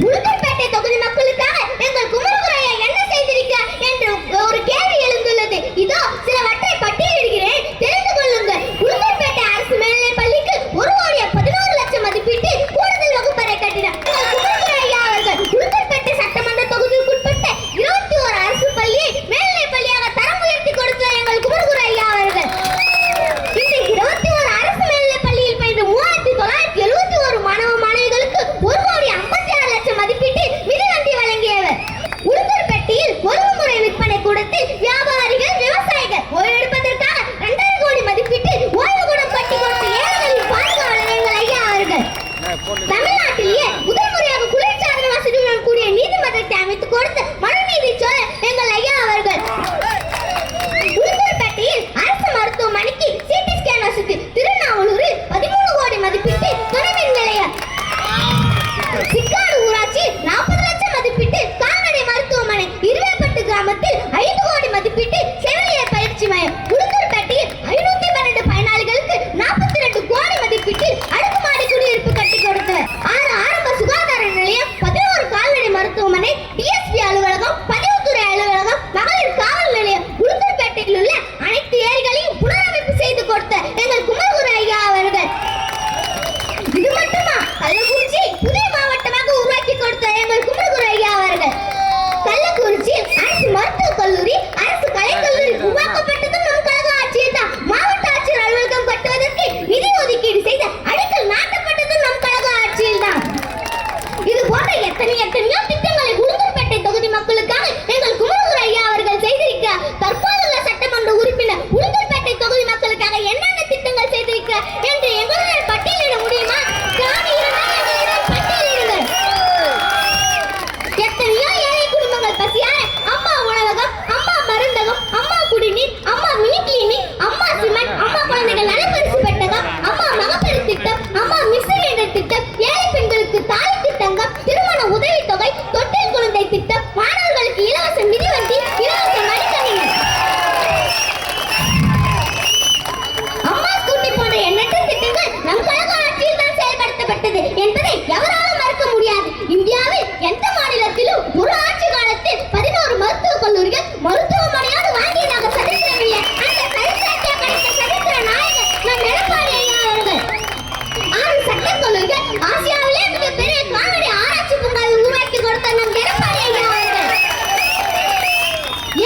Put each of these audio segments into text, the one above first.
உளுந்தூர்பேட்டை தொகுதி மக்களுக்காக எங்கள் குமரகுரையா என்ன செய்திருக்கிறார் என்று ஒரு கேள்வி எழுந்துள்ளது. இதோ சிலவற்றை பட்டியலிடுகிறேன், தெரிந்து கொள்ளுங்கள். உளுந்தூர்பேட்டை அரசு மேல்நிலைப் பள்ளிக்கு 1,11,00,000 மதிப்பீட்டில் கூடுதல் வகுப்பறை கட்டினார் குமரகுரையா அவர்கள். உளுந்தூர்பேட்டை சட்டமன்ற தொகுதிக்குட்பட்ட 21 அரசு பள்ளியை மேல்நிலைப் பள்ளியாக தரம் உயர்த்தி கொடுத்தார் எங்கள் குமரகுரையா அவர்கள். இந்த 21 அரசு மேல்நிலைப் பள்ளியில் பயின்ற 3,971 மாணவ மாணவிகளுக்கு 1,56,00,000 மதிப்பீட்டில் மிதிவண்டி வழங்கியவர். உளுந்தூர்பேட்டையில் ஒருமுறை விற்பனை கூடத்தில் வியாபாரிகள் விவசாயிகள் ஓய்வெடுப்பதற்காக 2,5 கோடி மதிப்பீட்டில் ஓய்வு கூடம் கட்டி கொடுத்த ஏழைகளின் பாதுகாவலர் எங்கள் ஐயா அவர்கள். தமிழ்நாட்டிலேயே முதல் முறையாக குளிர்சாதன வசதியுடன் கூடிய நீதிமன்றத்தை அமைத்துக் கொடுத்த மனுநீதி சோழர் எங்கள் ஐயா அவர்கள். உளுந்தூர்பேட்டையில் அரசு மருத்துவமனைக்கு சிடி ஸ்கேன் வசதி, திருநாவலூரில் 13 கோடி மதிப்பீட்டில் துணைமின் நிலையம், சிக்காடு ஊராட்சியில் 40 லட்சம் மதிப்பீட்டில் கால்நடை மருத்துவமனை, இருவேப்பட்டு கிராமத்தில் 5 கோடி மதிப்பீட்டில் செவிலியர் பயிற்சி மையம், உளுந்தூர்பேட்டையில் 512 பயனாளிகளுக்கு 42 கோடி மதிப்பீட்டில் அடுக்குமாடி குடியிருப்பு கட்டி கொடுத்தவர். 6 ஆரம்ப சுகாதார நிலையம், 11 கால்நடை மருத்துவமனை, டிஎஸ்பி அலுவலகம், பதிவுத்துறை அலுவலகம், மகளிர் காவல் நிலையம், உளுந்தூர்பேட்டையில் உள்ள அனைத்து ஏரிகளையும் புனரமைப்பு செய்து கொடுத்த எங்கள் குமரகுரு ஐயா அவர்கள். இது மட்டுமா, கள்ளக்குறிச்சி புதிய மாவட்டமாக உருவாக்கி கொடுத்த எங்கள் குமரகுரு ஐயா அவர்கள். கள்ளக்குறிச்சியில் அரசு மருத்துவக் கல்லூரி, அரசு கலைக்கல்லூரி உருவாக்கப்பட்டதும் நம் கழக ஆட்சியில் தான். மாவட்ட ஆட்சியர் அலுவலகம் கட்டுவதற்கு நிதி ஒதுக்கீடு செய்த அடிக்கல் நாட்டப்பட்டதும் நம் கழக ஆட்சியில் தான். இது போன்ற எத்தனையோ திட்டங்களை உளுந்தூர்பேட்டை தொகுதி மக்களுக்காக எங்கள் குமரகுரு ஐயா அவர்கள் செய்திருக்கிறார். தற்போதுள்ள சட்டமன்ற உறுப்பினர் உளுந்தூர்பேட்டை தொகுதி மக்களுக்காக என்னென்ன திட்டங்கள் செய்திருக்கிறார் என்று எங்களுடன் பட்டியலிட முடியுமா? பட்டியலிடுங்கள். எத்தனையோ ஏழை குடும்பங்கள் பசியார அம்மா உணவகம், அம்மா மருந்தகம், அம்மா குடிநீர், அம்மா மினி கிளினிக், அம்மா சிமெண்ட், அம்மா குழந்தைகள் நலப்பரிசு பெட்டகம், அம்மா மகப்பேறு திட்டம், அம்மா மிஸ்ஸிலிண்டர் திட்டம், ஏழை பெண்களுக்கு தாலி திட்டங்கள், திருமண உதவித்தொகை, தொட்டில் குழந்தை திட்டம், மாணவர்களுக்கு இலவச மிதிவண்டி, இலவச மடிக்கணினி, அம்மா ஸ்கூட்டி போன்ற எண்ணற்ற திட்டங்கள் நம் கழக ஆட்சியில் தான் செயல்படுத்தப்பட்டது என்பதை எவராலும் மறுக்க முடியாது. இந்தியாவில் எந்த மாநிலத்திலும் ஒரு ஆட்சி காலத்தில் 11 மருத்துவக் கல்லூரிகள் மருத்துவமனையோடு வாங்கியதாக சரித்திரமில்லை. அந்த சரித்திரத்தை படைத்த சரித்திர நாயகர் நம் எடப்பாடி ஐயா அவர்கள். 6 சட்டக் கல்லூரிகள், ஆசியாவிலே மிகப்பெரிய கால்நடை ஆராய்ச்சி பூங்காவை உருவாக்கி கொடுத்த நம் எடப்பாடி ஐயா அவர்கள்.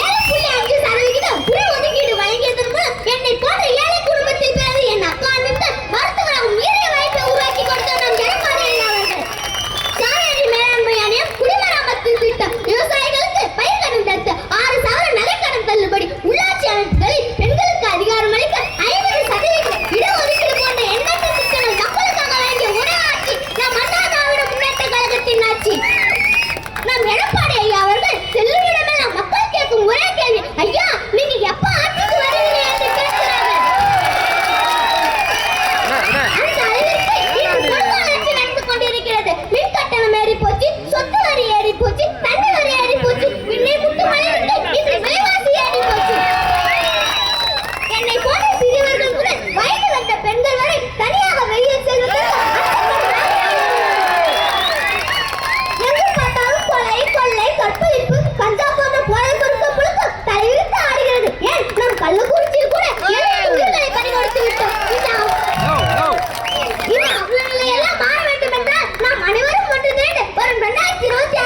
7.5% உள் ஒதுக்கீடு வழங்கியதன் மூலம் என்னை போன்ற ஏழை குடும்பத்தில் பிறகு என் அக்கா அண்ணன் மருத்துவராகும் உயரிய வாய்ப்பை உருவாக்கி கொடுத்த நம் எடப்பாடி ஐயா அவர்கள். கால்நடை மேலாண்மை ஆணையம், குடிமராமத்து திட்டம், விவசாயிகளுக்கு பயிர்க்கடன் தடுத்து 6,000 நகைக்கடன் தள்ளுபடி, உள்ளாட்சி அமைப்புகளில் பெண்களுக்கு அதிகாரம் அளிக்க 50% இடஒதுக்கீடு போன்ற எண்ணற்ற திட்டங்கள் மக்களுக்காக வேண்டிய ஒரே ஆட்சி நம் அண்ணா திராவிட முன்னேற்ற கழகத்தின் ஆட்சி. நம் எடப்பாடி ஐயா அவர்கள் செல்லுமிடமெல்லாம் மக்கள் கேட்கும் ஒரே கேள்வி, ஐயா நீங்க எப்ப ஆட்சிக்கு வருவீங்க என்று கேட்கிறார்கள். அந்த அளவிற்கு இன்று பொருளாட்சி நடந்து கொண்டிருக்கிறது. மின் கட்டணம் ஏறி போச்சு, சொத்து வரி ஏறி போச்சு, தண்ணி வரி ஏறி போச்சு, விண்ணை முட்டு மலையிட்டு இன்று விலைவாசி ஏறி போச்சு. என்னை போன்ற சிறியவர்கள் முதல் வயது வந்த பெண்கள் வரை தனியாக வெளியில் செல்வதற்கு எங்கு பார்த்தாலும் கொலை, கொள்ளை, கற்பழிப்பு, கஞ்சா போன்ற போதை பொருட்கள் புழுக்கம் தலைவிரித்து ஆடுகிறது. ஏன் நம் கள்ளக்குறிச்சியில் கூட 7 உயிர்களை பறிகொடுத்து விட்டோம். இது அவ்வளவு எல்லாம் மாற வேண்டும் என்றால் நாம் அனைவரும் ஒன்று திரண்டு வரும் 2026